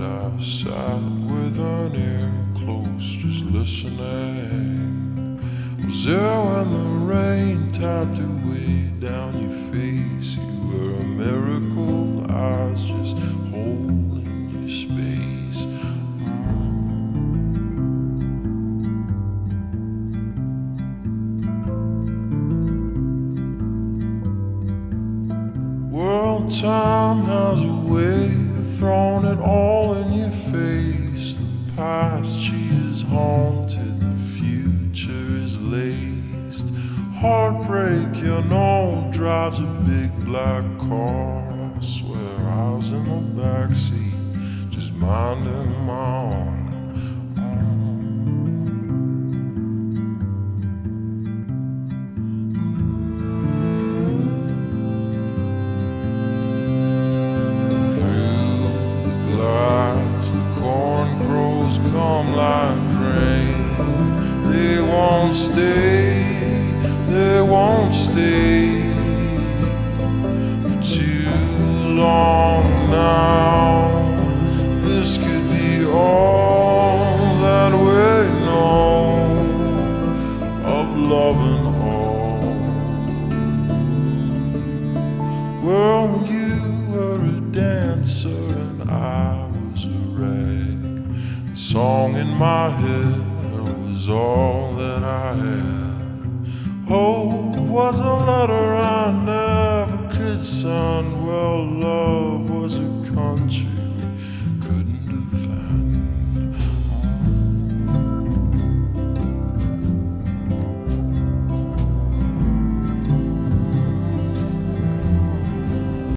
I sat with an ear close, just listening. Was there when the rain tapped away down your face? You were a miracle, eyes just holding your space. World time has a way of throwing it all in your face. The past, she is haunted, the future is laced. Heartbreak, you know, drives a big black car. I swear I was in the backseat, just minding my own. Come like rain, they won't stay for too long now. This could be all that we know of love and all. Well, you were a dancer and I was a wreck. The song in my head was all that I had. Hope was a letter I never could send. Well, love